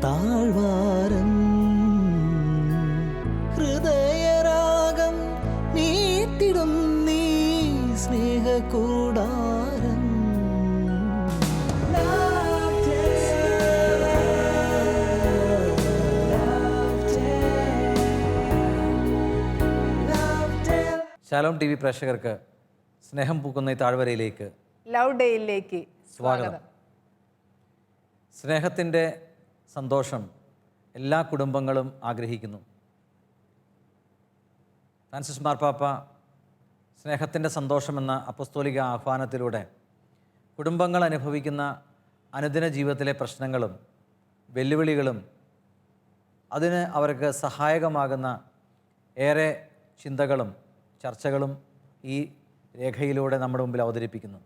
താഴ്വാരം ഹൃദയരാഗം നീട്ടിടും നീ സ്നേഹകൂടാരം. Shalom T V പ്രേക്ഷകർക്ക് സ്നേഹം പൂക്കുന്ന ഈ താഴ്വരയിലേക്ക്, ലവ് ഡേയിലേക്ക് സ്വാഗതം. സ്നേഹത്തിൻ്റെ സന്തോഷം എല്ലാ കുടുംബങ്ങളും ആഗ്രഹിക്കുന്നു. ഫ്രാൻസിസ് മാർപ്പാപ്പ സ്നേഹത്തിൻ്റെ സന്തോഷമെന്ന അപ്പസ്തോലിക ആഹ്വാനത്തിലൂടെ കുടുംബങ്ങൾ അനുഭവിക്കുന്ന അനുദിന ജീവിതത്തിലെ പ്രശ്നങ്ങളും വെല്ലുവിളികളും അതിന് അവർക്ക് സഹായകമാകുന്ന ഏറെ ചിന്തകളും ചർച്ചകളും ഈ രേഖയിലൂടെ നമ്മുടെ മുമ്പിൽ അവതരിപ്പിക്കുന്നു.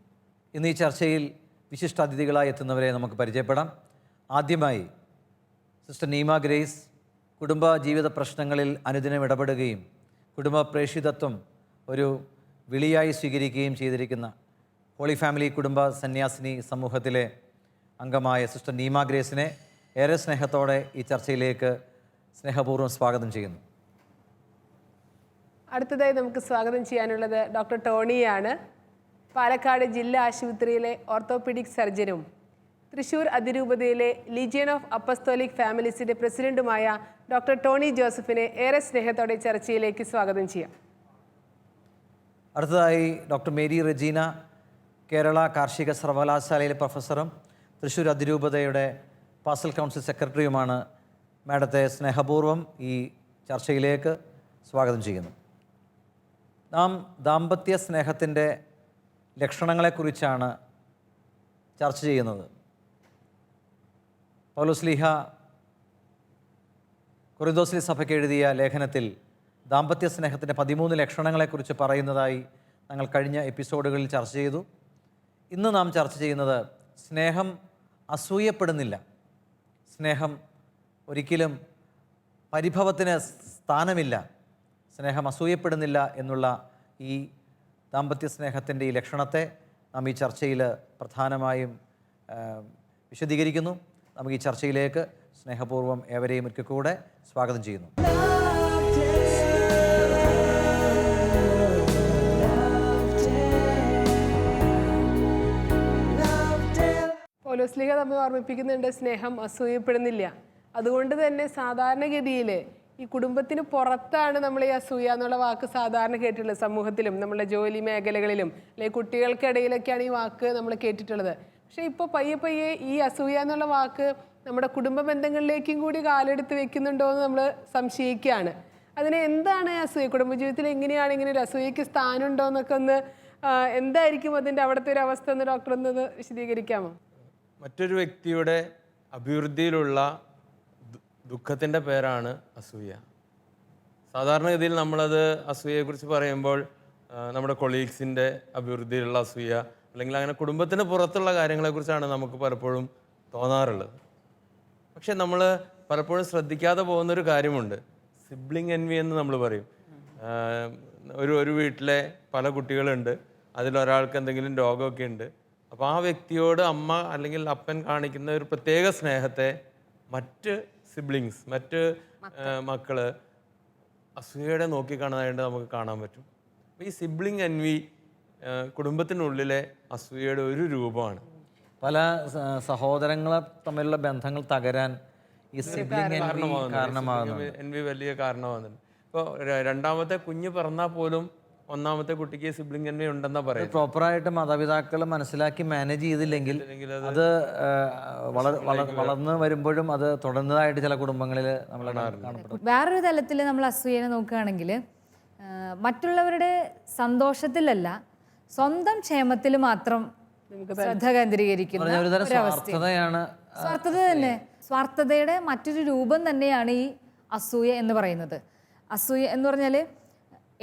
ഇന്ന് ഈ ചർച്ചയിൽ വിശിഷ്ട അതിഥികളായി എത്തുന്നവരെ നമുക്ക് പരിചയപ്പെടാം. ആദ്യമായി സിസ്റ്റർ നീമ ഗ്രേസ് കുടുംബ ജീവിത പ്രശ്നങ്ങളിൽ അനുദിനം ഇടപെടുകയും കുടുംബ പ്രേഷിതത്വം ഒരു വിളിയായി സ്വീകരിക്കുകയും ചെയ്തിരിക്കുന്ന ഹോളി ഫാമിലി കുടുംബ സന്യാസിനി സമൂഹത്തിലെ അംഗമായ സിസ്റ്റർ നീമ ഗ്രേസിനെ ഏറെ സ്നേഹത്തോടെ ഈ ചർച്ചയിലേക്ക് സ്നേഹപൂർവ്വം സ്വാഗതം ചെയ്യുന്നു. അടുത്തതായി നമുക്ക് സ്വാഗതം ചെയ്യാനുള്ളത് ഡോക്ടർ ടോണിയാണ്. പാലക്കാട് ജില്ലാ ആശുപത്രിയിലെ ഓർത്തോപീഡിക് സർജനും തൃശ്ശൂർ അതിരൂപതയിലെ ലീജിയൻ ഓഫ് അപ്പസ്തോലിക് ഫാമിലീസിൻ്റെ പ്രസിഡന്റുമായ ഡോക്ടർ ടോണി ജോസഫിനെ ഏറെ സ്നേഹത്തോടെ ചർച്ചയിലേക്ക് സ്വാഗതം ചെയ്യാം. അടുത്തതായി ഡോക്ടർ മേരി റെജീന, കേരള കാർഷിക സർവകലാശാലയിലെ പ്രൊഫസറും തൃശ്ശൂർ അതിരൂപതയുടെ പാസ്റ്റൽ കൗൺസിൽ സെക്രട്ടറിയുമാണ്. മാഡത്തെ സ്നേഹപൂർവ്വം ഈ ചർച്ചയിലേക്ക് സ്വാഗതം ചെയ്യുന്നു. നാം ദാമ്പത്യ സ്നേഹത്തിൻ്റെ ലക്ഷണങ്ങളെക്കുറിച്ചാണ് ചർച്ച ചെയ്യുന്നത്. പൗലോസ്ലീഹ കൊറിന്തോസിലെ സഭയ്ക്ക് എഴുതിയ ലേഖനത്തിൽ ദാമ്പത്യ സ്നേഹത്തിൻ്റെ 13 ലക്ഷണങ്ങളെക്കുറിച്ച് പറയുന്നതായി ഞങ്ങൾ കഴിഞ്ഞ എപ്പിസോഡുകളിൽ ചർച്ച ചെയ്തു. ഇന്ന് നാം ചർച്ച ചെയ്യുന്നത് സ്നേഹം അസൂയപ്പെടുന്നില്ല, സ്നേഹം ഒരിക്കലും പരിഭവത്തിന് സ്ഥാനമില്ല, സ്നേഹം അസൂയപ്പെടുന്നില്ല എന്നുള്ള ഈ ദാമ്പത്യ സ്നേഹത്തിൻ്റെ ഈ ലക്ഷണത്തെ നാം ഈ ചർച്ചയിൽ പ്രധാനമായും വിശദീകരിക്കുന്നു. നമുക്ക് ഈ ചർച്ചയിലേക്ക് സ്നേഹപൂർവ്വം ഏവരെയും ഒരിക്കൽ കൂടെ സ്വാഗതം ചെയ്യുന്നു. പൗലോസ്ലീഹ നമ്മെ ഓർമ്മിപ്പിക്കുന്നുണ്ട്, സ്നേഹം അസൂയപ്പെടുന്നില്ല. അതുകൊണ്ട് തന്നെ സാധാരണഗതിയിൽ ഈ കുടുംബത്തിന് പുറത്താണ് നമ്മൾ ഈ അസൂയ എന്നുള്ള വാക്ക് സാധാരണ കേട്ടിട്ടുള്ളത്. സമൂഹത്തിലും നമ്മുടെ ജോലി മേഖലകളിലും അല്ലെങ്കിൽ കുട്ടികൾക്കിടയിലൊക്കെയാണ് ഈ വാക്ക് നമ്മൾ കേട്ടിട്ടുള്ളത്. പക്ഷേ ഇപ്പോൾ പയ്യെ പയ്യെ ഈ അസൂയ എന്നുള്ള വാക്ക് നമ്മുടെ കുടുംബ ബന്ധങ്ങളിലേക്കും കൂടി കാലെടുത്ത് വെക്കുന്നുണ്ടോ എന്ന് നമ്മൾ സംശയിക്കുകയാണ്. അതിന് എന്താണ് അസൂയ? കുടുംബജീവിതത്തിൽ എങ്ങനെയാണ് ഇങ്ങനെ ഒരു അസൂയക്ക് സ്ഥാനമുണ്ടോ എന്നൊക്കെ ഒന്ന് എന്തായിരിക്കും അതിൻ്റെ അവിടുത്തെ ഒരു അവസ്ഥ എന്ന് ഡോക്ടർ ഒന്ന് വിശദീകരിക്കാമോ? മറ്റൊരു വ്യക്തിയുടെ അഭിവൃദ്ധിയിലുള്ള ദുഃഖത്തിൻ്റെ പേരാണ് അസൂയ. സാധാരണഗതിയിൽ നമ്മളത് അസൂയയെക്കുറിച്ച് പറയുമ്പോൾ നമ്മുടെ കൊളീഗ്സിൻ്റെ അഭിവൃദ്ധിയിലുള്ള അസൂയ അല്ലെങ്കിൽ അങ്ങനെ കുടുംബത്തിന് പുറത്തുള്ള കാര്യങ്ങളെക്കുറിച്ചാണ് നമുക്ക് പലപ്പോഴും തോന്നാറുള്ളത്. പക്ഷെ നമ്മൾ പലപ്പോഴും ശ്രദ്ധിക്കാതെ പോകുന്നൊരു കാര്യമുണ്ട്, സിബ്ലിംഗ് എൻവി എന്ന് നമ്മൾ പറയും. ഒരു വീട്ടിലെ പല കുട്ടികളുണ്ട്, അതിലൊരാൾക്ക് എന്തെങ്കിലും രോഗമൊക്കെ ഉണ്ട്. അപ്പോൾ ആ വ്യക്തിയോട് അമ്മ അല്ലെങ്കിൽ അപ്പൻ കാണിക്കുന്ന ഒരു പ്രത്യേക സ്നേഹത്തെ മറ്റ് സിബ്ലിങ്സ്, മറ്റ് മക്കള് അസൂയയുടെ നോക്കിക്കാണുന്നതായിട്ട് നമുക്ക് കാണാൻ പറ്റും. അപ്പോൾ ഈ സിബ്ലിംഗ് എൻവി കുടുംബത്തിനുള്ളിലെ അസൂയയുടെ ഒരു രൂപമാണ്. പല സഹോദരങ്ങളെ തമ്മിലുള്ള ബന്ധങ്ങൾ തകരാൻ ഈ സിബ്ലിംഗ് എൻവി വലിയ കാരണമാകുന്നുണ്ട്. ഇപ്പോൾ രണ്ടാമത്തെ കുഞ്ഞ് പറഞ്ഞാൽ പോലും ഒന്നാമത്തെ കുട്ടിക്ക് സിബ്ലിംഗ് എൻവി ഉണ്ടെന്നാ പറയാം. പ്രോപ്പറായിട്ട് മാതാപിതാക്കൾ മനസ്സിലാക്കി മാനേജ് ചെയ്തില്ലെങ്കിൽ അത് വളർന്ന് വരുമ്പോഴും അത് തുടർന്നതായിട്ട് ചില കുടുംബങ്ങളിൽ നമ്മൾ കാണപ്പെടും. വേറൊരു തലത്തിൽ നമ്മൾ അസൂയനെ നോക്കുകയാണെങ്കിൽ മറ്റുള്ളവരുടെ സന്തോഷത്തിലല്ല, സ്വന്തം ക്ഷേമത്തിൽ മാത്രം ശ്രദ്ധ കേന്ദ്രീകരിക്കുന്ന സ്വാർത്ഥതയാണ്. സ്വാർത്ഥത തന്നെ, സ്വാർത്ഥതയുടെ മറ്റൊരു രൂപം തന്നെയാണ് ഈ അസൂയ എന്ന് പറയുന്നത്. അസൂയ എന്ന് പറഞ്ഞാൽ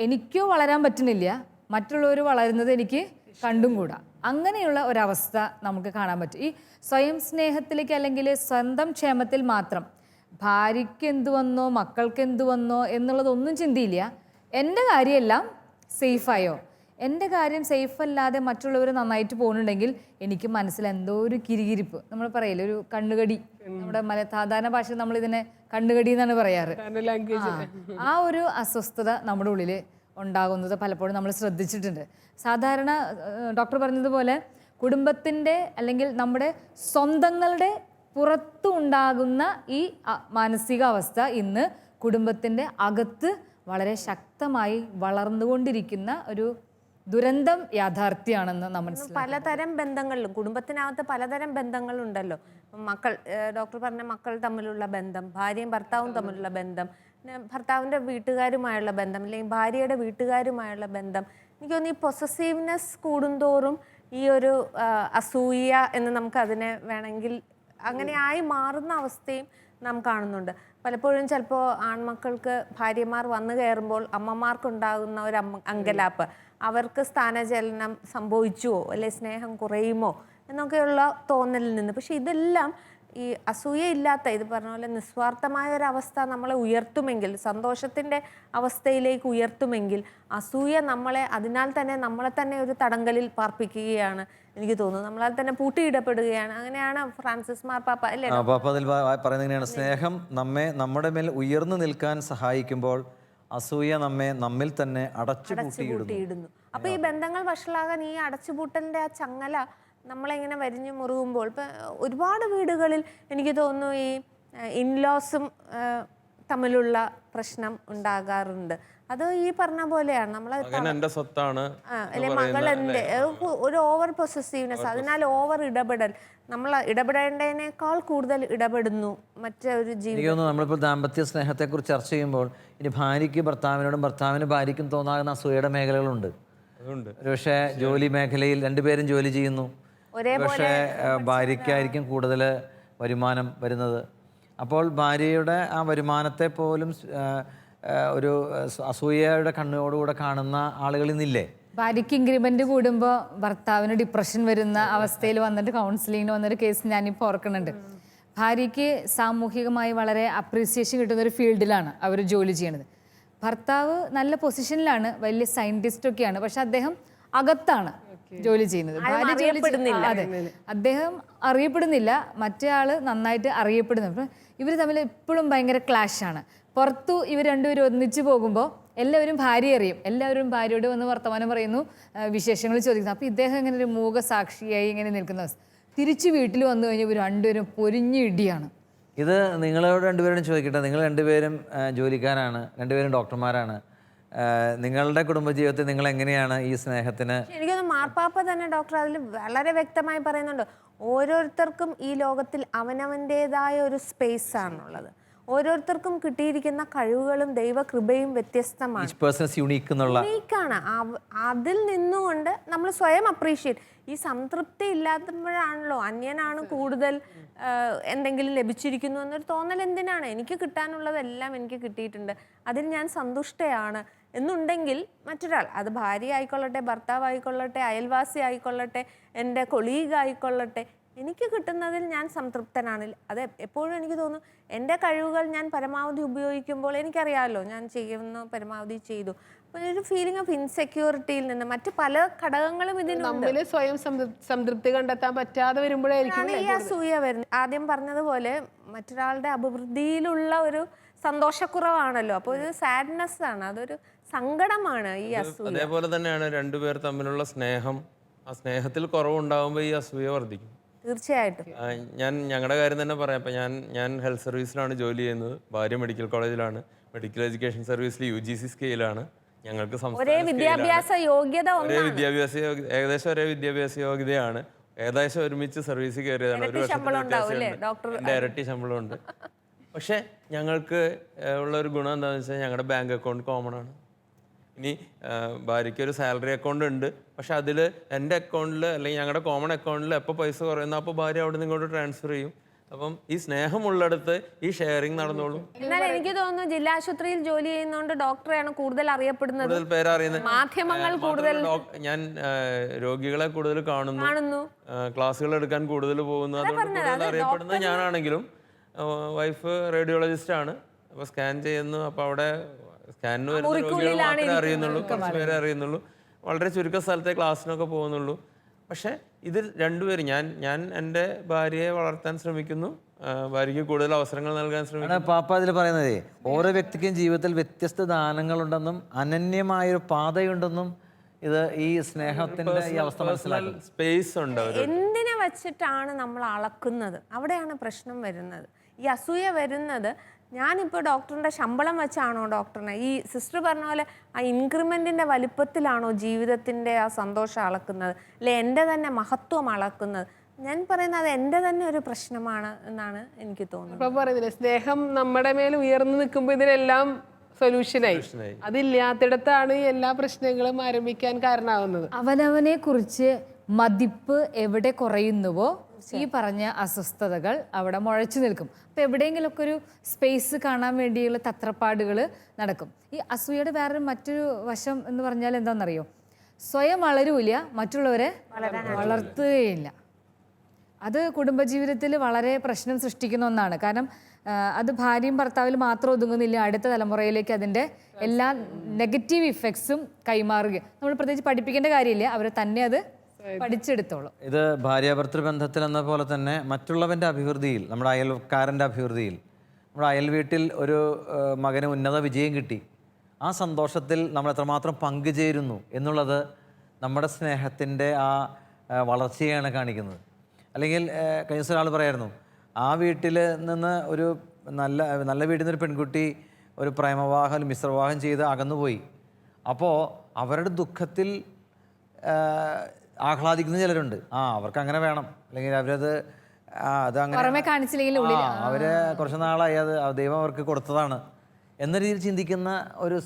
എനിക്കോ വളരാൻ പറ്റുന്നില്ല, മറ്റുള്ളവർ വളരുന്നത് എനിക്ക് കണ്ടും കൂടാ, അങ്ങനെയുള്ള ഒരവസ്ഥ നമുക്ക് കാണാൻ പറ്റും. ഈ സ്വയം സ്നേഹത്തിലേക്ക് അല്ലെങ്കിൽ സ്വന്തം ക്ഷേമത്തിൽ മാത്രം ഭാര്യയ്ക്ക് എന്തു വന്നോ മക്കൾക്ക് എന്തു വന്നോ എന്നുള്ളതൊന്നും ചിന്തയില്ല, എൻ്റെ കാര്യമെല്ലാം സേഫായോ, എൻ്റെ കാര്യം സേഫ് അല്ലാതെ മറ്റുള്ളവർ നന്നായിട്ട് പോകുന്നുണ്ടെങ്കിൽ എനിക്ക് മനസ്സിൽ എന്തോ ഒരു കിരികിരിപ്പ്, നമ്മൾ പറയില്ലേ ഒരു കണ്ണുകടി, നമ്മുടെ സാധാരണ ഭാഷയിൽ നമ്മൾ ഇതിനെ കണ്ണുകടി എന്നാണ് പറയാറ്. ആ ഒരു അസ്വസ്ഥത നമ്മുടെ ഉള്ളിൽ ഉണ്ടാകുന്നത് പലപ്പോഴും നമ്മൾ ശ്രദ്ധിച്ചിട്ടുണ്ട്. സാധാരണ ഡോക്ടർ പറഞ്ഞതുപോലെ കുടുംബത്തിൻ്റെ അല്ലെങ്കിൽ നമ്മുടെ സ്വന്തങ്ങളുടെ പുറത്തു ഉണ്ടാകുന്ന ഈ മാനസികാവസ്ഥ ഇന്ന് കുടുംബത്തിൻ്റെ അകത്ത് വളരെ ശക്തമായി വളർന്നുകൊണ്ടിരിക്കുന്ന ഒരു ദുരന്തം യാഥാർത്ഥ്യമാണെന്ന് നമ്മൾ പലതരം ബന്ധങ്ങളിലും കുടുംബത്തിനകത്ത് പലതരം ബന്ധങ്ങളുണ്ടല്ലോ. മക്കൾ, ഡോക്ടർ പറഞ്ഞ മക്കൾ തമ്മിലുള്ള ബന്ധം, ഭാര്യയും ഭർത്താവും തമ്മിലുള്ള ബന്ധം, ഭർത്താവിൻ്റെ വീട്ടുകാരുമായുള്ള ബന്ധം, അല്ലെങ്കിൽ ഭാര്യയുടെ വീട്ടുകാരുമായുള്ള ബന്ധം. എനിക്ക് തോന്നുന്നു ഈ പൊസസീവ്നെസ് കൂടുന്തോറും ഈ ഒരു അസൂയ എന്ന് നമുക്കതിനെ വേണമെങ്കിൽ അങ്ങനെ ആയി മാറുന്ന അവസ്ഥയും നാം കാണുന്നുണ്ട്. പലപ്പോഴും ചിലപ്പോൾ ആൺമക്കൾക്ക് ഭാര്യമാർ വന്നു കയറുമ്പോൾ അമ്മമാർക്കുണ്ടാകുന്ന ഒരു അങ്കലാപ്പ്, അവർക്ക് സ്ഥാനചലനം സംഭവിച്ചുവോ അല്ലെ സ്നേഹം കുറയുമോ എന്നൊക്കെയുള്ള തോന്നലിൽ നിന്ന്. പക്ഷെ ഇതെല്ലാം ഈ അസൂയയില്ലാത്ത, ഇത് പറഞ്ഞ പോലെ നിസ്വാർത്ഥമായ ഒരവസ്ഥ നമ്മളെ ഉയർത്തുമെങ്കിൽ, സന്തോഷത്തിൻ്റെ അവസ്ഥയിലേക്ക് ഉയർത്തുമെങ്കിൽ, അസൂയ നമ്മളെ തന്നെ ഒരു തടങ്കലിൽ പാർപ്പിക്കുകയാണ് എനിക്ക് തോന്നുന്നു. നമ്മളാൽ തന്നെ പൂട്ടിയിടപ്പെടുകയാണ്. അങ്ങനെയാണ് ഫ്രാൻസിസ് മാർപ്പാപ്പ അല്ലേ പാപ്പ അതിൽ പറയുന്നത് ഇങ്ങനെയാണ്: സ്നേഹം നമ്മുടെ മേൽ ഉയർന്നു നിൽക്കാൻ സഹായിക്കുമ്പോൾ അസൂയ നമ്മിൽ തന്നെ അടച്ചുപൂട്ടിയിടുന്നു. അപ്പൊ ഈ ബന്ധങ്ങൾ വഷളാകാൻ ഈ അടച്ചുപൂട്ടലിന്റെ ആ ചങ്ങല നമ്മളെങ്ങനെ വരിഞ്ഞു മുറുകുമ്പോൾ, ഇപ്പം ഒരുപാട് വീടുകളിൽ എനിക്ക് തോന്നുന്നു ഈ ഇൻലോസും തമ്മിലുള്ള പ്രശ്നം ഉണ്ടാകാറുണ്ട്. അത് ഈ പറഞ്ഞ പോലെയാണ് നമ്മളെ മകൾ ഒരു ഓവർ പൊസസീവ്നെസ്, അതിനാൽ ഓവർ ഇടപെടൽ, നമ്മൾ ഇടപെടേണ്ടതിനേക്കാൾ കൂടുതൽ ഇടപെടുന്നു മറ്റൊരു ജീവിതം. നമ്മളിപ്പോൾ ദാമ്പത്യ സ്നേഹത്തെക്കുറിച്ച് ചർച്ച ചെയ്യുമ്പോൾ ഇനി ഭാര്യയ്ക്ക് ഭർത്താവിനോടും ഭർത്താവിന് ഭാര്യയ്ക്കും തോന്നാകുന്ന അസൂയയുടെ മേഖലകളുണ്ട്. പക്ഷേ ജോലി മേഖലയിൽ രണ്ടുപേരും ജോലി ചെയ്യുന്നു, പക്ഷേ ഭാര്യയ്ക്കായിരിക്കും കൂടുതൽ വരുമാനം വരുന്നത്. അപ്പോൾ ഭാര്യയുടെ ആ വരുമാനത്തെ പോലും ഒരു അസൂയയുടെ കണ്ണോടുകൂടെ കാണുന്ന ആളുകൾ ഇന്നില്ലേ? ഭാര്യയ്ക്ക് ഇൻക്രിമെന്റ് കൂടുമ്പോൾ ഭർത്താവിന് ഡിപ്രഷൻ വരുന്ന അവസ്ഥയിൽ വന്നിട്ട് കൗൺസിലിങ്ങിന് വന്നൊരു കേസ് ഞാനിപ്പോൾ ഓർക്കുന്നുണ്ട്. ഭാര്യയ്ക്ക് സാമൂഹികമായി വളരെ അപ്രീസിയേഷൻ കിട്ടുന്ന ഒരു ഫീൽഡിലാണ് അവർ ജോലി ചെയ്യണത്. ഭർത്താവ് നല്ല പൊസിഷനിലാണ്, വലിയ സയന്റിസ്റ്റൊക്കെയാണ്, പക്ഷെ അദ്ദേഹം അകത്താണ് ജോലി ചെയ്യുന്നത്. അതെ, അദ്ദേഹം അറിയപ്പെടുന്നില്ല, മറ്റേ ആള് നന്നായിട്ട് അറിയപ്പെടുന്നു. അപ്പം ഇവർ തമ്മിൽ എപ്പോഴും ഭയങ്കര ക്ലാഷാണ്. പുറത്തു ഇവർ രണ്ടുപേരും ഒന്നിച്ച് പോകുമ്പോൾ എല്ലാവരും ഭാര്യ അറിയും, എല്ലാവരും ഭാര്യയോട് വന്ന് വർത്തമാനം പറയുന്നു, വിശേഷങ്ങൾ ചോദിക്കുന്നു. അപ്പോൾ ഇദ്ദേഹം ഇങ്ങനെ ഒരു മൂകസാക്ഷിയായി ഇങ്ങനെ നിൽക്കുന്ന അവസ്ഥ. തിരിച്ച് വീട്ടിൽ വന്നു കഴിഞ്ഞാൽ ഇവർ രണ്ടുപേരും പൊരിഞ്ഞിടിയാണ്. ഇത് നിങ്ങളോട് രണ്ടുപേരും ചോദിക്കട്ടെ, നിങ്ങൾ രണ്ടുപേരും ജോലിക്കാരാണ്, രണ്ടുപേരും ഡോക്ടർമാരാണ്. നിങ്ങളുടെ കുടുംബജീവിതത്തിൽ നിങ്ങൾ എങ്ങനെയാണ് ഈ സ്നേഹത്തിന്? എനിക്കൊന്ന് മാർപ്പാപ്പ തന്നെ ഡോക്ടർ അതിൽ വളരെ വ്യക്തമായി പറയുന്നുണ്ട്, ഓരോരുത്തർക്കും ഈ ലോകത്തിൽ അവനവൻ്റെതായ ഒരു സ്പേസ് ആണുള്ളത്. ഓരോരുത്തർക്കും കിട്ടിയിരിക്കുന്ന കഴിവുകളും ദൈവകൃപയും വ്യത്യസ്തമാണ്, യുണീക്കാണ്. അതിൽ നിന്നുകൊണ്ട് നമ്മൾ സ്വയം അപ്രീഷിയേറ്റ്. ഈ സംതൃപ്തി ഇല്ലാത്തപ്പോഴാണല്ലോ അന്യനാണ് കൂടുതൽ എന്തെങ്കിലും ലഭിച്ചിരിക്കുന്നു എന്നൊരു തോന്നൽ. എന്തിനാണ്? എനിക്ക് കിട്ടാനുള്ളതെല്ലാം എനിക്ക് കിട്ടിയിട്ടുണ്ട്, അതിൽ ഞാൻ സന്തുഷ്ടയാണ് എന്നുണ്ടെങ്കിൽ മറ്റൊരാൾ, അത് ഭാര്യ ആയിക്കൊള്ളട്ടെ, ഭർത്താവ് ആയിക്കൊള്ളട്ടെ, അയൽവാസി ആയിക്കൊള്ളട്ടെ, എൻ്റെ കൊളീഗ് ആയിക്കൊള്ളട്ടെ, എനിക്ക് കിട്ടുന്നതിൽ ഞാൻ സംതൃപ്തനാണ്. അത് എപ്പോഴും എനിക്ക് തോന്നുന്നു എൻ്റെ കഴിവുകൾ ഞാൻ പരമാവധി ഉപയോഗിക്കുമ്പോൾ എനിക്കറിയാമല്ലോ ഞാൻ ചെയ്യുന്ന പരമാവധി ചെയ്തു. അപ്പോൾ ഒരു ഫീലിംഗ് ഓഫ് ഇൻസെക്യൂരിറ്റിയിൽ നിന്ന് മറ്റു പല ഘടകങ്ങളും ഇതിനുണ്ട്. സ്വയം സംതൃപ്തി കണ്ടെത്താൻ പറ്റാതെ വരുമ്പോഴായിരിക്കും ഈ അസൂയ വരുന്നത്. ആദ്യം പറഞ്ഞതുപോലെ മറ്റൊരാളുടെ അഭിവൃദ്ധിയിലുള്ള ഒരു സന്തോഷക്കുറവാണല്ലോ, അപ്പോൾ ഒരു സാഡ്നെസ് ആണ്, അതൊരു സങ്കടമാണ് ഈ അസൂയ. അതേപോലെ തന്നെയാണ് രണ്ടുപേർ തമ്മിലുള്ള സ്നേഹം, ആ സ്നേഹത്തിൽ കുറവുണ്ടാകുമ്പോൾ ഈ അസൂയ വർദ്ധിക്കും. തീർച്ചയായിട്ടും. ഞങ്ങളുടെ കാര്യം തന്നെ പറയാം. ഇപ്പം ഞാൻ ഹെൽത്ത് സർവീസിലാണ് ജോലി ചെയ്യുന്നത്, ഭാര്യ മെഡിക്കൽ കോളേജിലാണ്, മെഡിക്കൽ എഡ്യൂക്കേഷൻ സർവീസിൽ UGC സ്കെയിലാണ്. ഞങ്ങൾക്ക് ഏകദേശം ഒരേ വിദ്യാഭ്യാസ യോഗ്യതയാണ്, ഏകദേശം ഒരുമിച്ച് സർവീസിൽ കയറിയതാണ്. ഒരു വർഷത്തെ ഇരട്ടി ശമ്പളമുണ്ട്. പക്ഷെ ഞങ്ങൾക്ക് ഉള്ള ഒരു ഗുണം എന്താണെന്ന് വെച്ചാൽ ഞങ്ങളുടെ ബാങ്ക് അക്കൗണ്ട് കോമൺ ആണ്. ഇനി ഭാര്യയ്ക്ക് ഒരു സാലറി അക്കൗണ്ട് ഉണ്ട്, പക്ഷെ അതിൽ എൻ്റെ അക്കൗണ്ടിൽ അല്ലെങ്കിൽ ഞങ്ങളുടെ കോമൺ അക്കൗണ്ടിൽ എപ്പോൾ പൈസ കുറയുന്നു അപ്പോൾ ഭാര്യ അവിടെ നിന്ന് ഇങ്ങോട്ട് ട്രാൻസ്ഫർ ചെയ്യും. അപ്പം ഈ സ്നേഹമുള്ളിടത്ത് ഈ ഷെയറിങ് നടന്നോളും. എന്നാൽ എനിക്ക് തോന്നുന്നു ജില്ലാ ആശുപത്രിയിൽ ജോലി ചെയ്യുന്നതുകൊണ്ട് ഡോക്ടറെയാണ് കൂടുതൽ അറിയപ്പെടുന്നത്, കൂടുതൽ പേരറിയുന്നത്, മാധ്യമങ്ങൾ കൂടുതൽ. ഞാൻ രോഗികളെ കൂടുതൽ കാണുന്നു, ക്ലാസ്സുകൾ എടുക്കാൻ കൂടുതൽ പോകുന്നു, അതുകൊണ്ട് കൂടുതൽ അറിയപ്പെടുന്നത് ഞാനാണെങ്കിലും വൈഫ് റേഡിയോളജിസ്റ്റ് ആണ്. അപ്പോൾ സ്കാൻ ചെയ്യുന്നു, അപ്പോൾ അവിടെ സ്കാനിന് വരുന്ന രോഗികൾ മാത്രമേ അറിയുന്നുള്ളൂ, കുറച്ച് പേരെ അറിയുന്നുള്ളൂ. വളരെ ചുരുക്ക സ്ഥലത്തെ ക്ലാസ്സിനൊക്കെ പോകുന്നുള്ളൂ. പക്ഷേ ഇത് രണ്ടുപേരും ഞാൻ എൻ്റെ ഭാര്യയെ വളർത്താൻ ശ്രമിക്കുന്നു, ഭാര്യയ്ക്ക് കൂടുതൽ അവസരങ്ങൾ നൽകാൻ ശ്രമിക്കുന്നു. പാപ്പ അതിൽ പറയുന്നതേ ഓരോ വ്യക്തിക്കും ജീവിതത്തിൽ വ്യത്യസ്ത ദാനങ്ങളുണ്ടെന്നും അനന്യമായൊരു പാതയുണ്ടെന്നും ഇത് ഈ സ്നേഹത്തിന്റെ ഈ അവസ്ഥ മനസ്സിലാക്കും. സ്പേസ് ഉണ്ട് എന്തിനെ വെച്ചിട്ടാണ് നമ്മൾ അളക്കുന്നത്? അവിടെയാണ് പ്രശ്നം വരുന്നത്. ഈ അസൂയ വരുന്നത് ഞാനിപ്പോൾ ഡോക്ടറിൻ്റെ ശമ്പളം വെച്ചാണോ ഡോക്ടറിനെ, ഈ സിസ്റ്റർ പറഞ്ഞ പോലെ ആ ഇൻക്രിമെൻറ്റിൻ്റെ വലിപ്പത്തിലാണോ ജീവിതത്തിൻ്റെ ആ സന്തോഷം അളക്കുന്നത്, അല്ലെ എൻ്റെ തന്നെ മഹത്വം അളക്കുന്നത്? ഞാൻ പറയുന്നത് അത് എൻ്റെ തന്നെ ഒരു പ്രശ്നമാണ് എന്നാണ് എനിക്ക് തോന്നുന്നത്. ഇപ്പൊ പറയുന്നില്ലേ, സ്നേഹം നമ്മുടെ മേൽ ഉയർന്നു നിൽക്കുമ്പോൾ ഇതിനെല്ലാം സൊല്യൂഷനായി. അതില്ലാത്തിടത്താണ് ഈ എല്ലാ പ്രശ്നങ്ങളും ആരംഭിക്കാൻ കാരണമാവുന്നത്. അവനവനെ കുറിച്ച് മതിപ്പ് എവിടെ കുറയുന്നുവോ ഈ പറഞ്ഞ അസ്വസ്ഥതകൾ അവിടെ മുഴച്ചു നിൽക്കും. അപ്പോൾ എവിടെയെങ്കിലുമൊക്കെ ഒരു സ്പേസ് കാണാൻ വേണ്ടിയുള്ള തത്രപ്പാടുകൾ നടക്കും. ഈ അസൂയയുടെ വേറൊരു മറ്റൊരു വശം എന്ന് പറഞ്ഞാൽ എന്താണെന്നറിയോ? സ്വയം വളരൂല, മറ്റുള്ളവരെ വളർത്തുകയില്ല. അത് കുടുംബജീവിതത്തിൽ വളരെ പ്രശ്നം സൃഷ്ടിക്കുന്ന ഒന്നാണ്. കാരണം അത് ഭാര്യയും ഭർത്താവിൽ മാത്രം ഒതുങ്ങുന്നില്ല, അടുത്ത തലമുറയിലേക്ക് അതിൻ്റെ എല്ലാ നെഗറ്റീവ് ഇഫക്ട്സും കൈമാറുക. നമ്മൾ പ്രത്യേകിച്ച് പഠിപ്പിക്കേണ്ട കാര്യമില്ല, അവർ തന്നെ അത് പഠിച്ചെടുത്തോളും. ഇത് ഭാര്യാഭർത്തൃ ബന്ധത്തിൽ എന്ന പോലെ തന്നെ മറ്റുള്ളവൻ്റെ അഭിവൃദ്ധിയിൽ, നമ്മുടെ അയൽക്കാരൻ്റെ അഭിവൃദ്ധിയിൽ, നമ്മുടെ അയൽ വീട്ടിൽ ഒരു മകന് ഉന്നത വിജയം കിട്ടി, ആ സന്തോഷത്തിൽ നമ്മൾ എത്രമാത്രം പങ്കുചേരുന്നു എന്നുള്ളത് നമ്മുടെ സ്നേഹത്തിൻ്റെ ആ വളർച്ചയാണ് കാണിക്കുന്നത്. അല്ലെങ്കിൽ കഴിഞ്ഞ ദിവസം ഒരാൾ പറയായിരുന്നു, ആ വീട്ടിൽ നിന്ന് ഒരു നല്ല വീട്ടിൽ നിന്നൊരു പെൺകുട്ടി ഒരു പ്രേമവിവാഹം മിശ്രവിവാഹം ചെയ്ത് അകന്നുപോയി. അപ്പോൾ അവരുടെ ദുഃഖത്തിൽ ആഹ്ലാദിക്കുന്ന ചിലരുണ്ട്. അവർക്ക് അങ്ങനെ വേണം, അല്ലെങ്കിൽ അവരത് അതങ്ങനെ അവര് കുറച്ച് നാളായി അത് ദൈവം അവർക്ക് കൊടുത്തതാണ് എന്ന രീതിയിൽ ചിന്തിക്കുന്ന ഒരു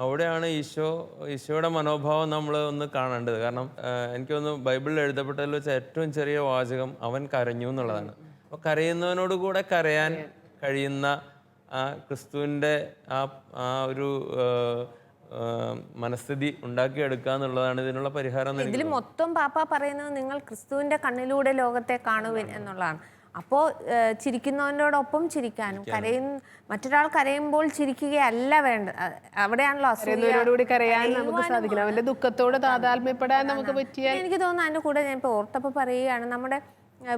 അവിടെയാണ് ഈശോയുടെ മനോഭാവം നമ്മൾ ഒന്ന് കാണേണ്ടത്. കാരണം എനിക്ക് തോന്നുന്നു ബൈബിളിൽ എഴുതപ്പെട്ടതിൽ വെച്ച ഏറ്റവും ചെറിയ വാചകം അവൻ കരഞ്ഞു എന്നുള്ളതാണ്. അപ്പോൾ കരയുന്നവനോട് കൂടെ കരയാൻ കഴിയുന്ന ക്രിസ്തുവിൻ്റെ ആ ഒരു മനസ്ഥിതി ഉണ്ടാക്കിയെടുക്കുക എന്നുള്ളതാണ് ഇതിനുള്ള പരിഹാരം. ഇതിൽ മൊത്തം പാപ്പ പറയുന്നത് നിങ്ങൾ ക്രിസ്തുവിന്റെ കണ്ണിലൂടെ ലോകത്തെ കാണുവിൻ എന്നുള്ളതാണ്. അപ്പോൾ ചിരിക്കുന്നവനോടൊപ്പം ചിരിക്കാനും, മറ്റൊരാൾ കരയുമ്പോൾ ചിരിക്കുകയല്ല വേണ്ടത്. അവിടെയാണല്ലോ അസൂയയോടുകൂടി കരയാൻ നമുക്ക് സാധിക്കണം, അവന്റെ ദുഃഖത്തോട് താതാത്മ്യപ്പെടാൻ നമുക്ക് പറ്റിയ. എനിക്ക് തോന്നുന്നു അതിൻ്റെ കൂടെ ഞാൻ ഇപ്പോൾ ഓർത്തപ്പോൾ പറയുകയാണ്, നമ്മുടെ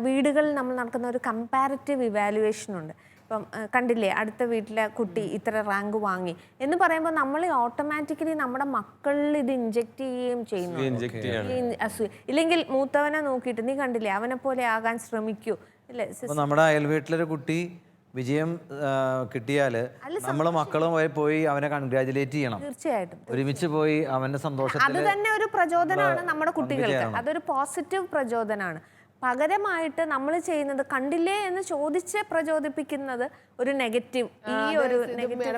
വീടുകളിൽ നമ്മൾ നടക്കുന്ന ഒരു കമ്പാരിറ്റീവ് ഇവാലുവേഷൻ ഉണ്ട്. ഇപ്പം കണ്ടില്ലേ, അടുത്ത വീട്ടിലെ കുട്ടി ഇത്ര റാങ്ക് വാങ്ങി എന്ന് പറയുമ്പോൾ നമ്മൾ ഓട്ടോമാറ്റിക്കലി നമ്മുടെ മക്കളിൽ ഇത് ഇൻജെക്ട് ചെയ്യുകയും ചെയ്യുന്നു. അസൂയ ഇല്ലെങ്കിൽ മൂത്തവനെ നോക്കിയിട്ട് നീ കണ്ടില്ലേ അവനെ പോലെ ആകാൻ ശ്രമിക്കൂ. നമ്മുടെ അയൽ വീട്ടിലൊരു കുട്ടി വിജയം കിട്ടിയാൽ നമ്മൾ മക്കളും പോയി അവനെ കൺഗ്രാജുലേറ്റ് ചെയ്യണം. തീർച്ചയായിട്ടും ഒരുമിച്ച് പോയി അവന്റെ സന്തോഷത്തിൽ. അത് തന്നെ ഒരു പ്രചോദനമാണ് നമ്മുടെ കുട്ടികൾക്ക്, അതൊരു പോസിറ്റീവ് പ്രചോദനമാണ്. പകരമായിട്ട് നമ്മൾ ചെയ്യുന്നത് കണ്ടില്ലേ എന്ന് ചോദിച്ച് പ്രചോദിപ്പിക്കുന്നത് ഒരു നെഗറ്റീവ്. ഈ ഒരു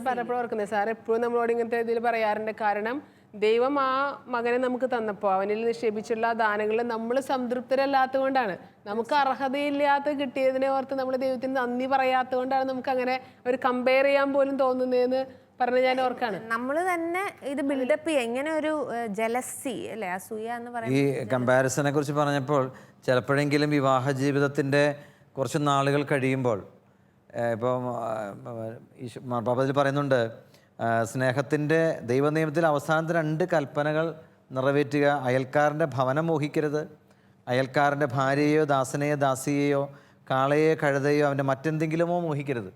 പറഞ്ഞപ്പോൾ ഓർക്കുന്നത് സാർ എപ്പോഴും നമ്മളോട് ഇങ്ങനത്തെ ഇതിൽ പറയാറുണ്ട്. കാരണം ദൈവം ആ മകനെ നമുക്ക് തന്നപ്പോൾ അവനിൽ നിക്ഷേപിച്ചുള്ള ദാനങ്ങളിൽ നമ്മൾ സംതൃപ്തരല്ലാത്തത് കൊണ്ടാണ്, നമുക്ക് അർഹതയില്ലാത്ത കിട്ടിയതിനെ ഓർത്ത് നമ്മൾ ദൈവത്തിന് നന്ദി പറയാത്തത് കൊണ്ടാണ് നമുക്ക് അങ്ങനെ ഒരു കമ്പയർ ചെയ്യാൻ പോലും തോന്നുന്നതെന്ന് പറഞ്ഞ് ഞാൻ ഓർക്കാണ്. നമ്മൾ തന്നെ ഇത് ബിൽഡപ്പ് ചെയ്യുക, ഇങ്ങനെ ഒരു ജലസി അല്ലെ, അസൂയ എന്ന് പറയുന്നത്. ഈ കമ്പാരിസനെ കുറിച്ച് പറഞ്ഞപ്പോൾ ചിലപ്പോഴെങ്കിലും വിവാഹ ജീവിതത്തിൻ്റെ കുറച്ച് നാളുകൾ കഴിയുമ്പോൾ, ഇപ്പം മാർപ്പാപ്പത്തിൽ പറയുന്നുണ്ട്, സ്നേഹത്തിൻ്റെ ദൈവനിയമത്തിൽ അവസാനത്തെ 2 കൽപ്പനകൾ നിറവേറ്റുക. അയൽക്കാരൻ്റെ ഭവനം മോഹിക്കരുത്, അയൽക്കാരൻ്റെ ഭാര്യയെയോ ദാസനെയോ ദാസിയെയോ കാളയോ കഴുതയോ അവൻ്റെ മറ്റെന്തെങ്കിലുമോ മോഹിക്കരുത്.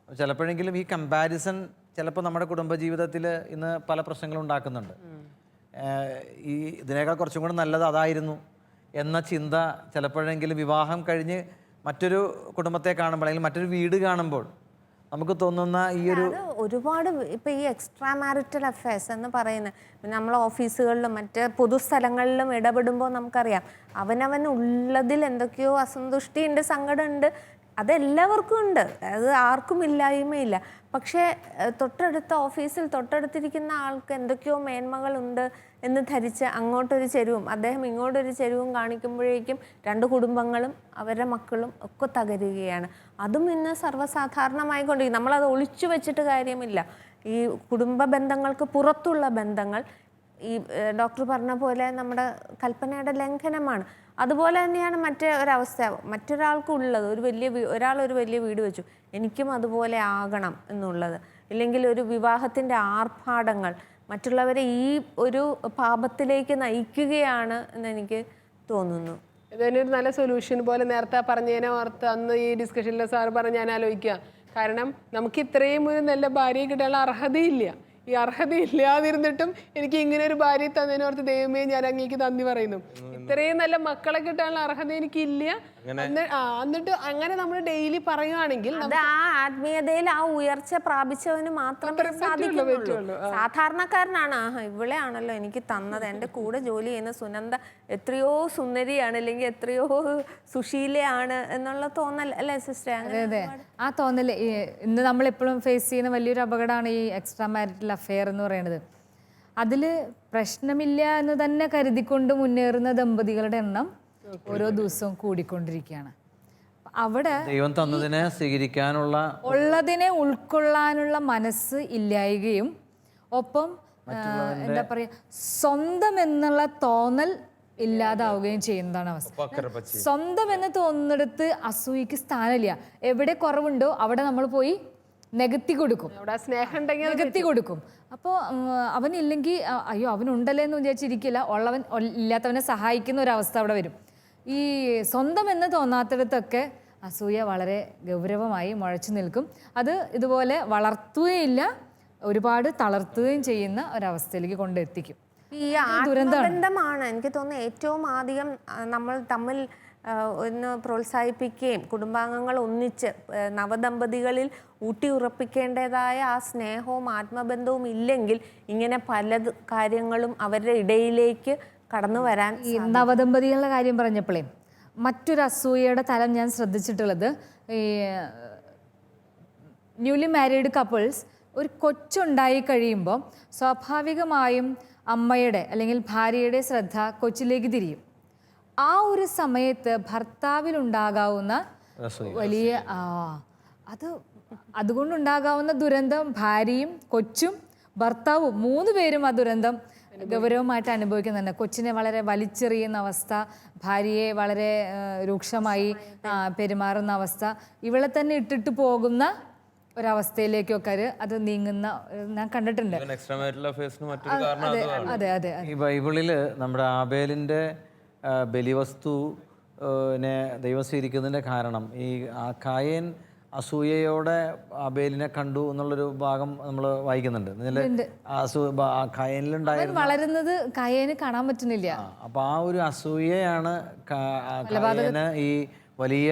ചിലപ്പോഴെങ്കിലും ഈ കമ്പാരിസൺ ചിലപ്പോൾ നമ്മുടെ കുടുംബജീവിതത്തിൽ ഇന്ന് പല പ്രശ്നങ്ങളും ഉണ്ടാക്കുന്നുണ്ട്. ഈ ഇതിനേക്കാൾ കുറച്ചും കൂടെ നല്ലത് അതായിരുന്നു എന്ന ചിന്ത ചിലപ്പോഴെങ്കിലും വിവാഹം കഴിഞ്ഞ് മറ്റൊരു കുടുംബത്തെ കാണുമ്പോൾ, അല്ലെങ്കിൽ മറ്റൊരു വീട് കാണുമ്പോൾ നമുക്ക് തോന്നുന്ന ഈ ഒരു ഒരുപാട് ഇപ്പം ഈ എക്സ്ട്രാ മാരിറ്റൽ അഫയേഴ്സ് എന്ന് പറയുന്നത് നമ്മൾ ഓഫീസുകളിലും മറ്റ് പൊതുസ്ഥലങ്ങളിലും ഇടപെടുമ്പോൾ നമുക്കറിയാം അവനവനുള്ളതിൽ എന്തൊക്കെയോ അസന്തുഷ്ടിയുണ്ട്, സങ്കടമുണ്ട്. അതെല്ലാവർക്കും ഉണ്ട്, അത് ആർക്കും ഇല്ലായ്മയില്ല. പക്ഷേ തൊട്ടടുത്ത ഓഫീസിൽ തൊട്ടടുത്തിരിക്കുന്ന ആൾക്ക് എന്തൊക്കെയോ മേന്മകളുണ്ട് എന്ന് ധരിച്ച് അങ്ങോട്ടൊരു ചെരുവും അദ്ദേഹം ഇങ്ങോട്ടൊരു ചെരുവും കാണിക്കുമ്പോഴേക്കും 2 കുടുംബങ്ങളും അവരുടെ മക്കളും ഒക്കെ തകരുകയാണ്. അതും ഇന്ന് സർവ്വസാധാരണമായിക്കൊണ്ടിരിക്കും. നമ്മളത് ഒളിച്ചു വെച്ചിട്ട് കാര്യമില്ല. ഈ കുടുംബ ബന്ധങ്ങൾക്ക് പുറത്തുള്ള ബന്ധങ്ങൾ ഈ ഡോക്ടർ പറഞ്ഞ പോലെ നമ്മുടെ കൽപ്പനയുടെ ലംഘനമാണ്. അതുപോലെ തന്നെയാണ് മറ്റേ ഒരവസ്ഥ. മറ്റൊരാൾക്കുള്ളത് ഒരാൾ ഒരു വലിയ വീട് വെച്ചു, എനിക്കും അതുപോലെ ആകണം എന്നുള്ളത്, ഇല്ലെങ്കിൽ ഒരു വിവാഹത്തിൻ്റെ ആർഭാടങ്ങൾ മറ്റുള്ളവരെ ഈ ഒരു പാപത്തിലേക്ക് നയിക്കുകയാണ് എന്ന് എനിക്ക് തോന്നുന്നു. ഇതിനൊരു നല്ല സൊല്യൂഷൻ പോലെ നേരത്തെ പറഞ്ഞതിനെ ഓർത്ത് അന്ന് ഈ ഡിസ്കഷനിൽ സാർ പറഞ്ഞ് ഞാൻ ആലോചിക്കുക. കാരണം നമുക്ക് ഇത്രയും ഒരു നല്ല ഭാര്യയെ കിട്ടാനുള്ള അർഹതയില്ല. ഈ അർഹതയില്ലാതിരുന്നിട്ടും എനിക്ക് ഇങ്ങനെ ഒരു ഭാര്യയെ തന്നതിനോർത്ത് ദൈവമേ ഞാൻ അങ്ങേക്ക് നന്ദി പറയുന്നു. ഇത്രയും നല്ല മക്കളെ കിട്ടാനുള്ള അർഹത എനിക്കില്ല. എന്നിട്ട് അങ്ങനെ നമ്മൾ ഡെയിലി പറയുകയാണെങ്കിൽ അത് ആ ആത്മീയതയിൽ ആ ഉയർച്ച പ്രാപിച്ചവന് മാത്രമേ സാധിക്കുള്ളൂ. സാധാരണക്കാരനാണ് ഇവളെ ആണല്ലോ എനിക്ക് തന്നത്, എൻ്റെ കൂടെ ജോലി ചെയ്യുന്ന സുനന്ദ എത്രയോ സുന്ദരിയാണ് അല്ലെങ്കിൽ എത്രയോ സുശീലയാണ് എന്നുള്ള തോന്നൽ അല്ലേ സിസ്റ്റർ? അതെ, ആ തോന്നൽ ഇന്ന് നമ്മളെപ്പോഴും ഫേസ് ചെയ്യുന്ന വലിയൊരു അപകടമാണ് ഈ എക്സ്ട്രാ മാരിറ്റൽ അഫെയർ എന്ന് പറയുന്നത്. അതിൽ പ്രശ്നമില്ല എന്ന് തന്നെ കരുതിക്കൊണ്ട് മുന്നേറുന്ന ദമ്പതികളുടെ എണ്ണം ഓരോ ദിവസവും കൂടിക്കൊണ്ടിരിക്കുകയാണ്. അവിടെ ദൈവം തന്നതിനെ സ്വീകരിക്കാനുള്ള ഉള്ളതിനെ ഉൾക്കൊള്ളാനുള്ള മനസ്സ് ഇല്ലായ്കയും ഒപ്പം എന്താ പറയുക സ്വന്തം എന്നുള്ള തോന്നൽ ഇല്ലാതാവുകയും ചെയ്യുന്നതാണ് അവസ്ഥ. സ്വന്തം എന്ന് തോന്നുന്നിടത്ത് അസൂയക്ക് സ്ഥാനമില്ല. എവിടെ കുറവുണ്ടോ അവിടെ നമ്മൾ പോയി നികത്തി കൊടുക്കും, സ്നേഹം ഉണ്ടെങ്കിൽ നികത്തി കൊടുക്കും. അപ്പോൾ അവനില്ലെങ്കിൽ അയ്യോ അവനുണ്ടല്ലേ എന്ന് വിചാരിച്ചിരിക്കില്ല, ഉള്ളവൻ ഇല്ലാത്തവനെ സഹായിക്കുന്ന ഒരവസ്ഥ അവിടെ വരും. ഈ സ്വന്തം എന്ന് തോന്നാത്തിടത്തൊക്കെ അസൂയ വളരെ ഗൗരവമായി മുഴച്ചു നിൽക്കും. അത് ഇതുപോലെ വളർത്തുകയില്ല, ഒരുപാട് തളർത്തുകയും ചെയ്യുന്ന ഒരവസ്ഥയിലേക്ക് കൊണ്ടെത്തിക്കും. ഈ ആത്മബന്ധമാണ് എനിക്ക് തോന്നുന്നു ഏറ്റവും ആദ്യം നമ്മൾ തമ്മിൽ ഒന്ന് പ്രോത്സാഹിപ്പിക്കുകയും കുടുംബാംഗങ്ങൾ ഒന്നിച്ച് നവദമ്പതികളിൽ ഊട്ടിയുറപ്പിക്കേണ്ടതായ ആ സ്നേഹവും ആത്മബന്ധവും ഇല്ലെങ്കിൽ ഇങ്ങനെ പല കാര്യങ്ങളും അവരുടെ ഇടയിലേക്ക് കടന്നു വരാൻ. ഈ നവദമ്പതികളുടെ കാര്യം പറഞ്ഞപ്പോഴേ മറ്റൊരു അസൂയയുടെ തലം ഞാൻ ശ്രദ്ധിച്ചിട്ടുള്ളത്, ഈ ന്യൂലി മാരീഡ് കപ്പിൾസ് ഒരു കൊച്ചുണ്ടായി കഴിയുമ്പോൾ സ്വാഭാവികമായും അമ്മയുടെ അല്ലെങ്കിൽ ഭാര്യയുടെ ശ്രദ്ധ കൊച്ചിലേക്ക് തിരിയും. ആ ഒരു സമയത്ത് ഭർത്താവിലുണ്ടാകാവുന്ന വലിയ അതുകൊണ്ടുണ്ടാകാവുന്ന ദുരന്തം ഭാര്യയും കൊച്ചും ഭർത്താവും 3 പേരും ആ ദുരന്തം ഗൗരവമായിട്ട് അനുഭവിക്കുന്നുണ്ട്. കൊച്ചിനെ വളരെ വലിച്ചെറിയുന്ന അവസ്ഥ, ഭാര്യയെ വളരെ രൂക്ഷമായി പെരുമാറുന്ന അവസ്ഥ, ഇവളെ തന്നെ ഇട്ടിട്ട് പോകുന്ന ഒരവസ്ഥയിലേക്കൊക്കെ അത് നീങ്ങുന്ന ഞാൻ കണ്ടിട്ടുണ്ട്. അതെ അതെ. ഈ ബൈബിളില് നമ്മുടെ ആബേലിന്റെ ബലിവസ്തുവിനെ ദൈവം സ്വീകരിക്കുന്നതിന്റെ കാരണം ഈ കായേൻ അസൂയയോടെ ആബേലിനെ കണ്ടു എന്നുള്ളൊരു ഭാഗം നമ്മൾ വായിക്കുന്നുണ്ട്. കായേനിലുണ്ടായിരുന്നു വളരുന്നത് കായേന് കാണാൻ പറ്റുന്നില്ല. അപ്പൊ ആ ഒരു അസൂയയാണ് കായേന് ഈ വലിയ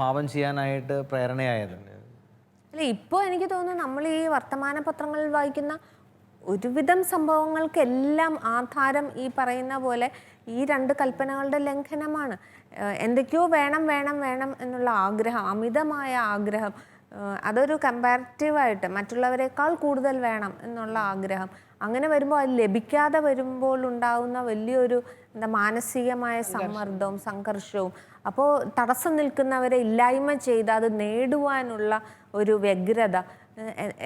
പാപം ചെയ്യാനായിട്ട് പ്രേരണയായത്. അല്ല, ഇപ്പോൾ എനിക്ക് തോന്നുന്നു നമ്മൾ ഈ വർത്തമാന പത്രങ്ങളിൽ വായിക്കുന്ന ഒരുവിധം സംഭവങ്ങൾക്കെല്ലാം ആധാരം ഈ പറയുന്ന പോലെ ഈ 2 കൽപ്പനകളുടെ ലംഘനമാണ്. എന്തൊക്കെയോ വേണം വേണം വേണം എന്നുള്ള ആഗ്രഹം, അമിതമായ ആഗ്രഹം, അതൊരു കമ്പാരിറ്റീവായിട്ട് മറ്റുള്ളവരെക്കാൾ കൂടുതൽ വേണം എന്നുള്ള ആഗ്രഹം. അങ്ങനെ വരുമ്പോൾ അത് ലഭിക്കാതെ വരുമ്പോൾ ഉണ്ടാകുന്ന വലിയൊരു മാനസികമായ സമ്മർദ്ദവും സംഘർഷവും, അപ്പോൾ തടസ്സം നിൽക്കുന്നവരെ ഇല്ലായ്മ ചെയ്ത് അത് നേടുവാനുള്ള ഒരു വ്യഗ്രത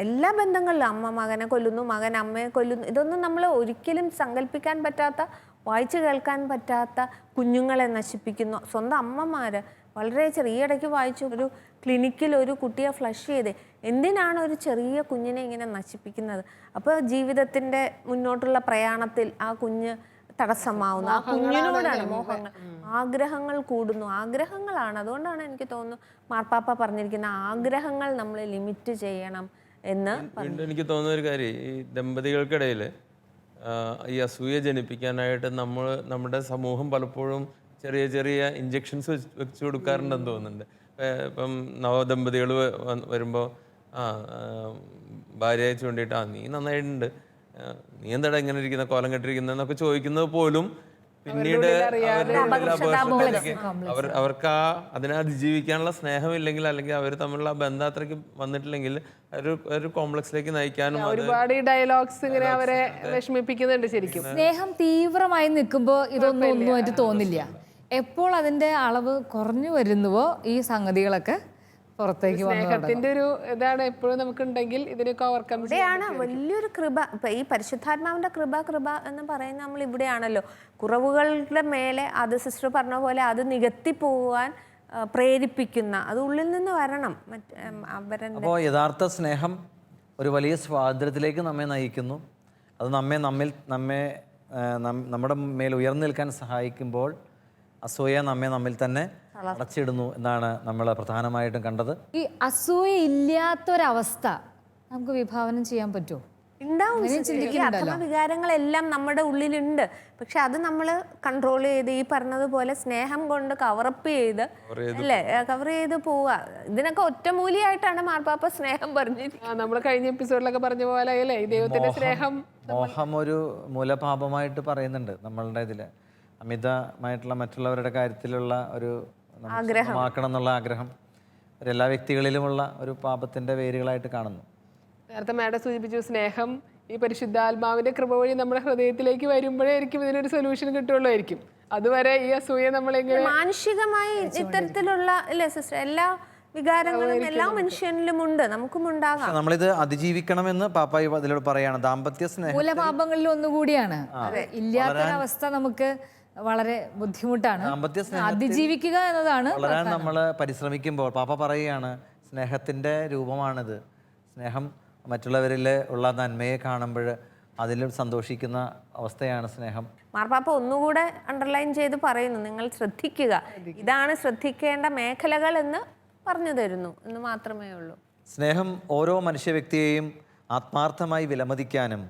എല്ലാ ബന്ധങ്ങളിലും. അമ്മ മകനെ കൊല്ലുന്നു, മകൻ അമ്മയെ കൊല്ലുന്നു, ഇതൊന്നും നമ്മൾ ഒരിക്കലും സങ്കല്പിക്കാൻ പറ്റാത്ത, വായിച്ചു കേൾക്കാൻ പറ്റാത്ത കുഞ്ഞുങ്ങളെ നശിപ്പിക്കുന്നു. സ്വന്തം അമ്മമാർ വളരെ ചെറിയടയ്ക്ക് വായിച്ചു, ഒരു ക്ലിനിക്കിൽ ഒരു കുട്ടിയെ ഫ്ലഷ് ചെയ്ത് എന്തിനാണ് ഒരു ചെറിയ കുഞ്ഞിനെ ഇങ്ങനെ നശിപ്പിക്കുന്നത്? അപ്പോൾ ജീവിതത്തിൻ്റെ മുന്നോട്ടുള്ള പ്രയാണത്തിൽ ആ കുഞ്ഞ് തടസ്സമാവുന്നു. ആ കുഞ്ഞിനോടാണ് മോഹങ്ങൾ, ആഗ്രഹങ്ങൾ കൂടുന്നു. ആഗ്രഹങ്ങളാണ്. അതുകൊണ്ടാണ് എനിക്ക് തോന്നുന്നു മാർപ്പാപ്പ പറഞ്ഞിരിക്കുന്ന ആഗ്രഹങ്ങൾ നമ്മൾ ലിമിറ്റ് ചെയ്യണം എന്ന്. എനിക്ക് തോന്നുന്ന ഒരു കാര്യം, ഈ ദമ്പതികൾക്കിടയിൽ ഈ അസൂയ ജനിപ്പിക്കാനായിട്ട് നമ്മുടെ സമൂഹം പലപ്പോഴും ചെറിയ ചെറിയ ഇഞ്ചെക്ഷൻസ് വെച്ച് കൊടുക്കാറുണ്ടെന്ന് തോന്നുന്നുണ്ട്. ഇപ്പം നവദമ്പതികൾ വരുമ്പോൾ ഭാര്യയെ ചൂണ്ടിയിട്ട് നീ നന്നായിട്ടുണ്ട്, നീ എന്താടാ ഇങ്ങനെ ഇരിക്കുന്ന, കോലം കെട്ടിരിക്കുന്നതെന്നൊക്കെ ചോദിക്കുന്നത് പോലും പിന്നീട് അവർക്ക് അതിനെ അതിജീവിക്കാനുള്ള സ്നേഹമില്ലെങ്കിൽ, അല്ലെങ്കിൽ അവർ തമ്മിലുള്ള ബന്ധം അത്രയ്ക്ക് വന്നിട്ടില്ലെങ്കിൽ ഒരു കോംപ്ലക്സിലേക്ക് നയിക്കാനും ഒരുപാട് ഡയലോഗ്സ് ഇങ്ങനെ അവരെ വിഷമിപ്പിക്കുന്നുണ്ട്. ശരിക്കും സ്നേഹം തീവ്രമായി നിൽക്കുമ്പോൾ ഒന്നും ആയിട്ട് തോന്നില്ല. എപ്പോൾ അതിന്റെ അളവ് കുറഞ്ഞു വരുന്നുവോ ഈ സംഗതികളൊക്കെ പുറത്തേക്ക് സ്നേഹത്തിന്റെ ഒരു ഇതാണ് എപ്പോഴും നമുക്കുണ്ടെങ്കിൽ ഇതിനൊക്കെ ഓവർകം ഇവിടെയാണ് വലിയൊരു കൃപ. ഇപ്പൊ ഈ പരിശുദ്ധാത്മാവിന്റെ കൃപ എന്ന് പറയുന്ന നമ്മൾ ഇവിടെയാണല്ലോ. കുറവുകളുടെ മേലെ അത് സിസ്റ്റർ പറഞ്ഞ പോലെ അത് നികത്തി പോവാൻ പ്രേരിപ്പിക്കുന്ന, അത് ഉള്ളിൽ നിന്ന് വരണം. അപ്പോൾ യഥാർത്ഥ സ്നേഹം ഒരു വലിയ സ്വാതന്ത്ര്യത്തിലേക്ക് നമ്മെ നയിക്കുന്നു. അത് നമ്മുടെ മേൽ ഉയർന്നു നിൽക്കാൻ സഹായിക്കുമ്പോൾ അസൂയ നമ്മിൽ തന്നെ അടച്ചിടുന്നു എന്നാണ് നമ്മൾ പ്രധാനമായിട്ടും കണ്ടത്. ഈ അസൂയ ഇല്ലാത്തൊരവസ്ഥ നമുക്ക് വിഭാവനം ചെയ്യാൻ പറ്റുമോ? ഉണ്ടാവും. ഈ അഥമ വികാരങ്ങളെല്ലാം നമ്മുടെ ഉള്ളിലുണ്ട്. പക്ഷെ അത് നമ്മൾ കൺട്രോൾ ചെയ്ത് ഈ പറഞ്ഞതുപോലെ സ്നേഹം കൊണ്ട് കവറപ്പ് ചെയ്ത് അല്ലേ കവർ ചെയ്ത് പോവുക. ഇതിനൊക്കെ ഒറ്റമൂലിയായിട്ടാണ് മാർപ്പാപ്പ സ്നേഹം പറഞ്ഞിരിക്കുന്നത്. നമ്മൾ കഴിഞ്ഞ എപ്പിസോഡിലൊക്കെ പറഞ്ഞ പോലെ അല്ലേ ഈ ദൈവത്തിന്റെ സ്നേഹം. മോഹം ഒരു മൂലപാപമായിട്ട് പറയുന്നുണ്ട് നമ്മളുടെ ഇതില്. അമിതമായിട്ടുള്ള മറ്റുള്ളവരുടെ കാര്യത്തിലുള്ള ഒരു സ്വന്തമാക്കണം എന്നുള്ള ആഗ്രഹം എല്ലാ വ്യക്തികളിലുമുള്ള ഒരു പാപത്തിന്റെ വേരുകളായിട്ട് കാണുന്നു. നേരത്തെ മാഡം സൂചിപ്പിച്ചു സ്നേഹം ഈ പരിശുദ്ധാത്മാവിന്റെ കൃപ വഴി നമ്മുടെ ഹൃദയത്തിലേക്ക് വരുമ്പോഴായിരിക്കും ഇതിനൊരു സൊല്യൂഷൻ കിട്ടുള്ളൂ. അതുവരെ ഈ അസൂയ നമ്മളെങ്ങനെ മാനസികമായി ഇത്തരത്തിലുള്ള അല്ലേ സിസ്റ്റർ എല്ലാ വികാരങ്ങളും എല്ലാ മനുഷ്യനിലും ഉണ്ട്, നമുക്കും ഉണ്ടാകാം. നമ്മളിത് അതിജീവിക്കണമെന്ന് പാപ്പായി അതിലൂടെ പറയാണ്. ദാമ്പത്യ സ്നേഹം മൂലപാപങ്ങളിൽ ഒന്നുകൂടിയാണ്. ഇല്ലാത്തൊരവസ്ഥ നമുക്ക് വളരെ ബുദ്ധിമുട്ടാണ്. അതിജീവിക്കുക എന്നതാണ് വളരാൻ നമ്മൾ പരിശ്രമിക്കുമ്പോൾ പാപ്പ പറയുകയാണ് സ്നേഹത്തിന്റെ രൂപമാണിത്. സ്നേഹം മറ്റുള്ളവരിൽ ഉള്ള നന്മയെ കാണുമ്പോൾ അതിലും സന്തോഷിക്കുന്ന അവസ്ഥയാണ് സ്നേഹം. മാർപ്പാപ്പ ഒന്നുകൂടെ അണ്ടർലൈൻ ചെയ്ത് പറയുന്നു, നിങ്ങൾ ശ്രദ്ധിക്കുക, ഇതാണ് ശ്രദ്ധിക്കേണ്ട മേഖലകൾ എന്ന് പറഞ്ഞു തരുന്നു എന്ന് മാത്രമേ ഉള്ളൂ. സ്നേഹം ഓരോ മനുഷ്യ വ്യക്തിയെയും ആത്മാർത്ഥമായി വിലമതിക്കാനും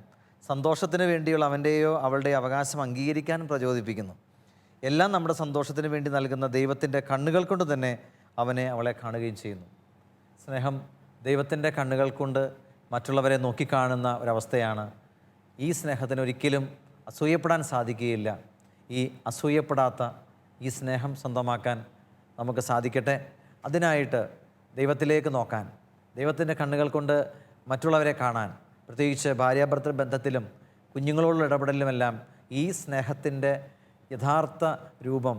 സന്തോഷത്തിന് വേണ്ടിയുള്ള അവൻ്റെയോ അവളുടെയോ അവകാശം അംഗീകരിക്കാനും പ്രചോദിപ്പിക്കുന്നു. എല്ലാം നമ്മുടെ സന്തോഷത്തിന് വേണ്ടി നൽകുന്ന ദൈവത്തിൻ്റെ കണ്ണുകൾ കൊണ്ട് തന്നെ അവളെ കാണുകയും ചെയ്യുന്നു. സ്നേഹം ദൈവത്തിൻ്റെ കണ്ണുകൾ കൊണ്ട് മറ്റുള്ളവരെ നോക്കിക്കാണുന്ന ഒരവസ്ഥയാണ്. ഈ സ്നേഹത്തിന് ഒരിക്കലും അസൂയപ്പെടാൻ സാധിക്കുകയില്ല. ഈ അസൂയപ്പെടാത്ത ഈ സ്നേഹം സ്വന്തമാക്കാൻ നമുക്ക് സാധിക്കട്ടെ. അതിനായിട്ട് ദൈവത്തിലേക്ക് നോക്കാൻ, ദൈവത്തിൻ്റെ കണ്ണുകൾ കൊണ്ട് മറ്റുള്ളവരെ കാണാൻ, പ്രത്യേകിച്ച് ഭാര്യാഭർത്തൃ ബന്ധത്തിലും കുഞ്ഞുങ്ങളോടുള്ള ഇടപെടലിലുമെല്ലാം ഈ സ്നേഹത്തിൻ്റെ യഥാർത്ഥ രൂപം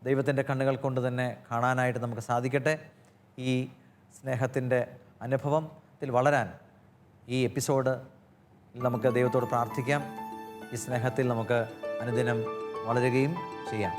ദൈവത്തിൻ്റെ കണ്ണുകൾ കൊണ്ട് തന്നെ കാണാനായിട്ട് നമുക്ക് സാധിക്കട്ടെ. ഈ സ്നേഹത്തിൻ്റെ അനുഭവത്തിൽ വളരാൻ ഈ എപ്പിസോഡ് നമുക്ക് ദൈവത്തോട് പ്രാർത്ഥിക്കാം. ഈ സ്നേഹത്തിൽ നമുക്ക് അനുദിനം വളരുകയും ചെയ്യാം.